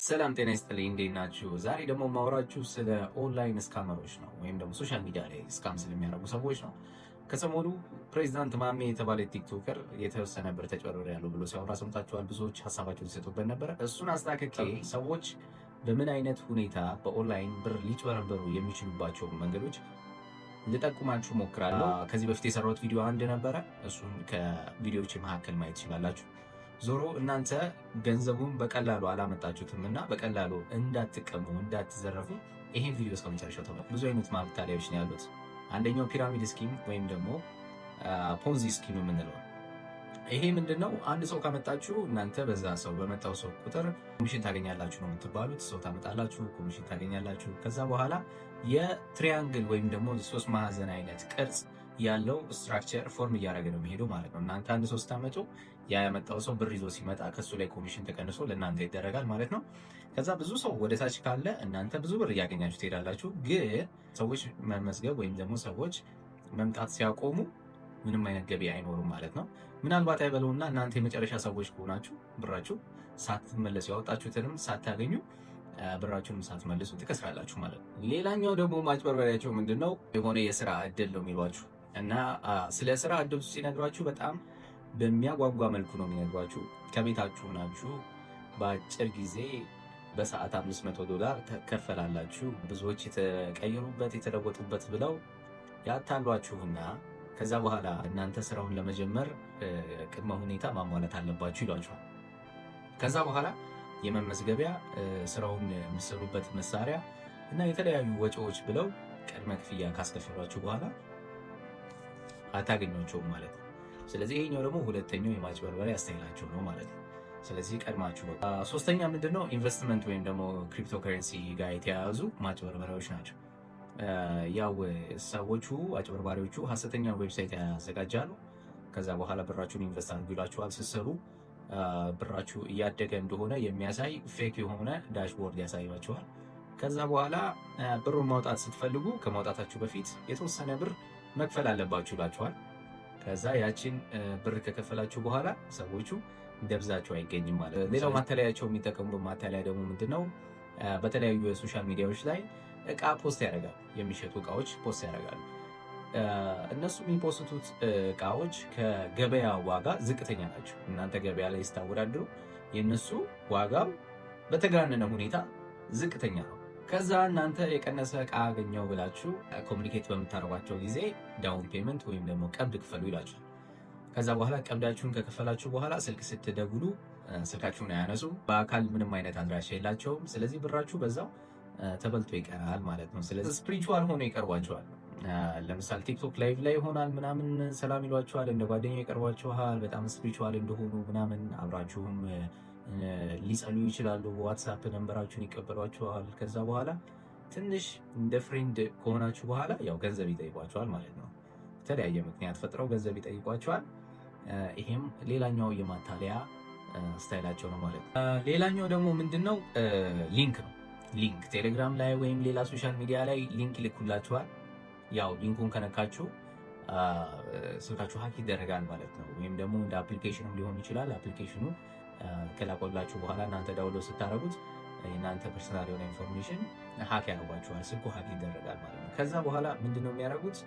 ሰላም ጤና ይስጥልኝ፣ እንዴት ናችሁ? ዛሬ ደግሞ ማውራችሁ ስለ ኦንላይን ስካመሮች ነው፣ ወይም ደግሞ ሶሻል ሚዲያ ላይ ስካም ስለሚያደርጉ ሰዎች ነው። ከሰሞኑ ፕሬዚዳንት ማሜ የተባለ ቲክቶከር የተወሰነ ብር ተጭበርብሬያለሁ ብሎ ሲያወራ ሰምታችኋል። ብዙዎች ሀሳባቸውን ሲሰጡበት ነበረ። እሱን አስታክኬ ሰዎች በምን አይነት ሁኔታ በኦንላይን ብር ሊጭበረበሩ የሚችሉባቸው መንገዶች ልጠቁማችሁ ሞክራለሁ። ከዚህ በፊት የሰራሁት ቪዲዮ አንድ ነበረ፣ እሱን ከቪዲዮዎች መካከል ማየት ትችላላችሁ። ዞሮ እናንተ ገንዘቡን በቀላሉ አላመጣችሁትም እና በቀላሉ እንዳትቀሙ እንዳትዘረፉ ይሄን ቪዲዮ እስከመጨረሻው ተመልከቱ። ብዙ አይነት ማታለያዎች ነው ያሉት። አንደኛው ፒራሚድ ስኪም ወይም ደግሞ ፖንዚ ስኪም የምንለው ይሄ ምንድነው? አንድ ሰው ካመጣችሁ እናንተ በዛ ሰው በመጣው ሰው ቁጥር ኮሚሽን ታገኛላችሁ ነው የምትባሉት። ሰው ታመጣላችሁ፣ ኮሚሽን ታገኛላችሁ። ከዛ በኋላ የትሪያንግል ወይም ደግሞ ሶስት ማዕዘን አይነት ቅርጽ ያለው ስትራክቸር ፎርም እያደረገ ነው የሚሄደው ማለት ነው። እናንተ አንድ ሰው ስታመጡ ያ ያመጣው ሰው ብር ይዞ ሲመጣ ከሱ ላይ ኮሚሽን ተቀንሶ ለእናንተ ይደረጋል ማለት ነው። ከዛ ብዙ ሰው ወደ ታች ካለ እናንተ ብዙ ብር እያገኛችሁ ትሄዳላችሁ። ግን ሰዎች መመዝገብ ወይም ደግሞ ሰዎች መምጣት ሲያቆሙ ምንም አይነት ገቢ አይኖሩም ማለት ነው። ምናልባት አይበለውና እናንተ የመጨረሻ ሰዎች ከሆናችሁ ብራችሁ ሳትመለሱ ያወጣችሁትንም ሳታገኙ ብራችሁንም ሳትመልሱ ትከስራላችሁ ማለት ነው። ሌላኛው ደግሞ ማጭበርበሪያቸው ምንድነው? የሆነ የስራ እድል ነው የሚሏችሁ እና ስለ ስራ እድል ሲነግሯችሁ በጣም በሚያጓጓ መልኩ ነው የሚነግሯችሁ። ከቤታችሁ ናችሁ በአጭር ጊዜ በሰዓት $500 ተከፈላላችሁ፣ ብዙዎች የተቀየሩበት የተለወጡበት ብለው ያታሏችሁና ከዛ በኋላ እናንተ ስራውን ለመጀመር ቅድመ ሁኔታ ማሟላት አለባችሁ ይሏችኋል። ከዛ በኋላ የመመዝገቢያ ስራውን የሚሰሩበት መሳሪያ እና የተለያዩ ወጪዎች ብለው ቅድመ ክፍያ ካስከፈሏችሁ በኋላ አታገኟቸውም ማለት ነው። ስለዚህ ይሄኛው ደግሞ ሁለተኛው የማጭበርበሪያ ስታይላቸው ነው ማለት ነው። ስለዚህ ቀድማችሁ ሶስተኛ ምንድነው? ኢንቨስትመንት ወይም ደግሞ ክሪፕቶ ከረንሲ ጋር የተያያዙ ማጭበርበሪያዎች ናቸው። ያው ሰዎቹ አጭበርባሪዎቹ ሀሰተኛ ዌብሳይት ያዘጋጃሉ። ከዛ በኋላ ብራችሁን ኢንቨስት አድርጉ ይላችኋል። ስትሰሩ ብራችሁ እያደገ እንደሆነ የሚያሳይ ፌክ የሆነ ዳሽቦርድ ያሳያችኋል። ከዛ በኋላ ብሩን ማውጣት ስትፈልጉ ከማውጣታችሁ በፊት የተወሰነ ብር መክፈል አለባችሁ ይላችኋል። ከዛ ያችን ብር ከከፈላችሁ በኋላ ሰዎቹ ደብዛቸው አይገኝም ማለት ነው። ሌላው ማታለያቸው የሚጠቀሙበት ማታለያ ደግሞ ምንድነው? በተለያዩ የሶሻል ሚዲያዎች ላይ እቃ ፖስት ያደርጋሉ። የሚሸጡ እቃዎች ፖስት ያደርጋሉ። እነሱ የሚፖስቱት እቃዎች ከገበያ ዋጋ ዝቅተኛ ናቸው። እናንተ ገበያ ላይ ስታወዳድሩ የእነሱ ዋጋው በተጋነነ ሁኔታ ዝቅተኛ ነው። ከዛ እናንተ የቀነሰ እቃ አገኘው ብላችሁ ኮሚኒኬት በምታደርጓቸው ጊዜ ዳውን ፔመንት ወይም ደግሞ ቀብድ ክፈሉ ይላችኋል። ከዛ በኋላ ቀብዳችሁን ከከፈላችሁ በኋላ ስልክ ስትደውሉ ስልካችሁን አያነሱም። በአካል ምንም አይነት አድራሻ የላቸውም። ስለዚህ ብራችሁ በዛው ተበልቶ ይቀራል ማለት ነው። ስለዚህ ስፒሪቹዋል ሆኖ ይቀርቧቸዋል። ለምሳሌ ቲክቶክ ላይቭ ላይ ይሆናል ምናምን ሰላም ይሏችኋል፣ እንደ ጓደኛ ይቀርቧችኋል። በጣም ስፒሪቹዋል እንደሆኑ ምናምን አብራችሁም ሊጸልዩ ይችላሉ። ዋትሳፕ ነንበራችሁን ይቀበሏችኋል። ከዛ በኋላ ትንሽ እንደ ፍሬንድ ከሆናችሁ በኋላ ያው ገንዘብ ይጠይቋችኋል ማለት ነው። የተለያየ ምክንያት ፈጥረው ገንዘብ ይጠይቋችኋል። ይሄም ሌላኛው የማታለያ ስታይላቸው ነው ማለት ነው። ሌላኛው ደግሞ ምንድነው? ሊንክ ነው። ሊንክ ቴሌግራም ላይ ወይም ሌላ ሶሻል ሚዲያ ላይ ሊንክ ይልኩላችኋል። ያው ሊንኩን ከነካችሁ ስልካችሁ ሀክ ይደረጋል ማለት ነው። ወይም ደግሞ እንደ አፕሊኬሽንም ሊሆን ይችላል። አፕሊኬሽኑ ከላቆላችሁ በኋላ እናንተ ዳውንሎድ ስታደርጉት የእናንተ ፐርሰናል የሆነ ኢንፎርሜሽን ሀክ ያደርጓችኋል። ስልኩ ሀክ ይደረጋል ማለት ነው። ከዛ በኋላ ምንድነው የሚያደርጉት?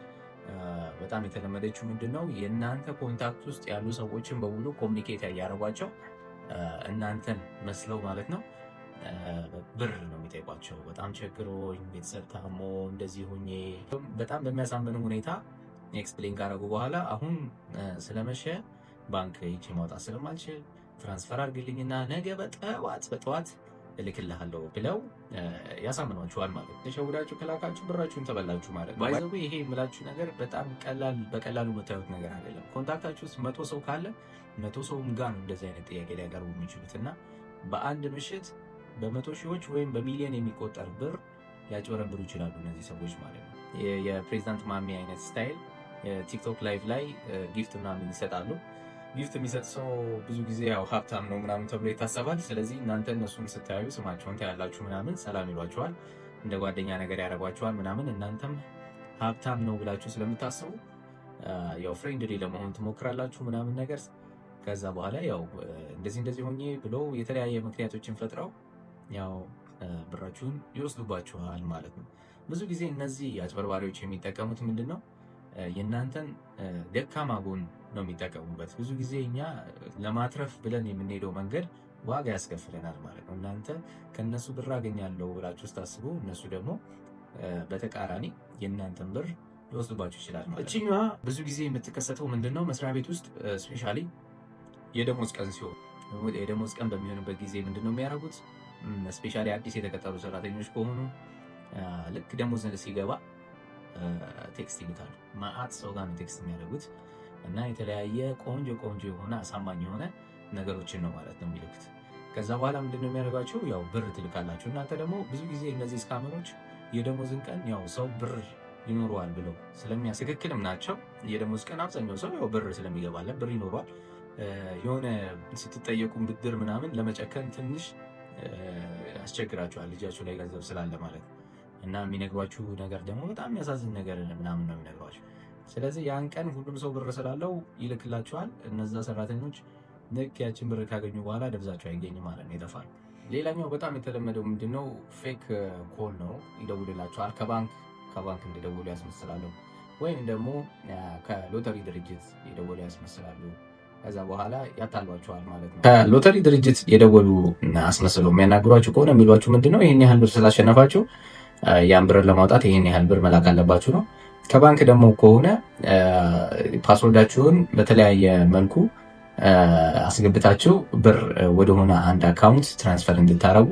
በጣም የተለመደችው ምንድነው? የእናንተ ኮንታክት ውስጥ ያሉ ሰዎችን በሙሉ ኮሚኒኬት ያደርጓቸው እናንተን መስለው ማለት ነው ብር ነው የሚጠይቋቸው። በጣም ቸግሮኝ ቤተሰብ ታሞ እንደዚህ ሆኜ በጣም በሚያሳምን ሁኔታ ኤክስፕሌን ካደረጉ በኋላ አሁን ስለመሸ ባንክ ሄጄ ማውጣት ስለማልችል ትራንስፈር አድርግልኝና ነገ በጠዋት እልክልሃለሁ ብለው ያሳምኗችኋል ማለት ነው። ተሸውዳችሁ ከላካችሁ ብራችሁን ተበላችሁ ማለት ነው። ባይዘው ይሄ የምላችሁ ነገር በጣም በቀላሉ የምታዩት ነገር አይደለም። ኮንታክታችሁ ውስጥ 100 ሰው ካለ 100 ሰውም ጋር ነው እንደዚህ አይነት ጥያቄ ሊያቀርቡ የሚችሉት እና በአንድ ምሽት በመቶ ሺዎች ወይም በሚሊዮን የሚቆጠር ብር ሊያጭበረብሩ ይችላሉ እነዚህ ሰዎች ማለት ነው። የፕሬዚዳንት ማሜ አይነት ስታይል ቲክቶክ ላይቭ ላይ ጊፍት ምናምን ይሰጣሉ። ጊፍት የሚሰጥ ሰው ብዙ ጊዜ ያው ሀብታም ነው ምናምን ተብሎ ይታሰባል። ስለዚህ እናንተ እነሱን ስታዩ ስማቸውን ታያላችሁ ምናምን ሰላም ይሏቸዋል፣ እንደ ጓደኛ ነገር ያደርጓቸዋል ምናምን። እናንተም ሀብታም ነው ብላችሁ ስለምታስቡ ያው ፍሬንድሊ ለመሆን ትሞክራላችሁ ምናምን ነገር። ከዛ በኋላ ያው እንደዚህ ሆኜ ብሎ የተለያየ ምክንያቶችን ፈጥረው ያው ብራችሁን ይወስዱባችኋል ማለት ነው። ብዙ ጊዜ እነዚህ አጭበርባሪዎች የሚጠቀሙት ምንድን ነው? የእናንተን ደካማ ጎን ነው የሚጠቀሙበት። ብዙ ጊዜ እኛ ለማትረፍ ብለን የምንሄደው መንገድ ዋጋ ያስከፍለናል ማለት ነው። እናንተ ከእነሱ ብር አገኛለሁ ብላችሁ ስታስቡ፣ እነሱ ደግሞ በተቃራኒ የእናንተን ብር ሊወስዱባችሁ ይችላል ማለት ነው። እችኛዋ ብዙ ጊዜ የምትከሰተው ምንድን ነው? መስሪያ ቤት ውስጥ ስፔሻሊ የደሞዝ ቀን ሲሆን፣ የደሞዝ ቀን በሚሆንበት ጊዜ ምንድን ነው የሚያደርጉት? ስፔሻሊ አዲስ የተቀጠሩ ሰራተኞች ከሆኑ ልክ ደሞዝ ሲገባ ቴክስት ይልካሉ። ማአት ሰው ጋር ነው ቴክስት የሚያደርጉት እና የተለያየ ቆንጆ የሆነ አሳማኝ የሆነ ነገሮችን ነው ማለት ነው የሚልኩት። ከዛ በኋላ ምንድነው የሚያደርጋቸው? ያው ብር ትልካላችሁ። እናንተ ደግሞ ብዙ ጊዜ እነዚህ ስካመሮች የደሞዝን ቀን ያው ሰው ብር ይኖረዋል ብለው ትክክልም ናቸው። የደሞዝ ቀን አብዛኛው ሰው ያው ብር ስለሚገባለን ብር ይኖረዋል። የሆነ ስትጠየቁ ብድር ምናምን ለመጨከን ትንሽ ያስቸግራችኋል፣ ልጃችሁ ላይ ገንዘብ ስላለ ማለት ነው። እና የሚነግሯችሁ ነገር ደግሞ በጣም የሚያሳዝን ነገር ምናምን ነው የሚነግሯችሁ። ስለዚህ ያን ቀን ሁሉም ሰው ብር ስላለው ይልክላችኋል። እነዛ ሰራተኞች ልክ ያችን ብር ካገኙ በኋላ ደብዛቸው አይገኝም ማለት ነው፣ ይጠፋል። ሌላኛው በጣም የተለመደው ምንድነው? ፌክ ኮል ነው። ይደውልላችኋል። ከባንክ እንደደውሉ ያስመስላሉ፣ ወይም ደግሞ ከሎተሪ ድርጅት የደወሉ ያስመስላሉ። ከዛ በኋላ ያታሏቸዋል ማለት ነው። ከሎተሪ ድርጅት የደወሉ አስመስለው የሚያናግሯችሁ ከሆነ የሚሏችሁ ምንድነው? ይህን ያህል ብር ስላሸነፋችሁ ያን ብር ለማውጣት ይህን ያህል ብር መላክ አለባችሁ ነው። ከባንክ ደግሞ ከሆነ ፓስወርዳችሁን በተለያየ መልኩ አስገብታችሁ ብር ወደሆነ አንድ አካውንት ትራንስፈር እንድታረጉ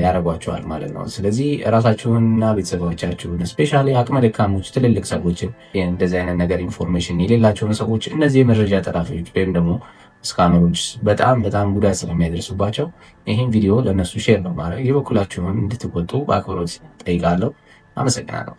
ያደርጓቸዋል ማለት ነው። ስለዚህ ራሳችሁንና ቤተሰቦቻችሁን ስፔሻሊ አቅመ ደካሞች፣ ትልልቅ ሰዎችን እንደዚህ አይነት ነገር ኢንፎርሜሽን የሌላቸውን ሰዎች እነዚህ የመረጃ ጠላፊዎች ወይም ደግሞ ስካመሮች በጣም ጉዳት ስለሚያደርሱባቸው ይህን ቪዲዮ ለእነሱ ሼር ነው ማድረግ የበኩላችሁን እንድትወጡ በአክብሮት ጠይቃለሁ። አመሰግናለሁ።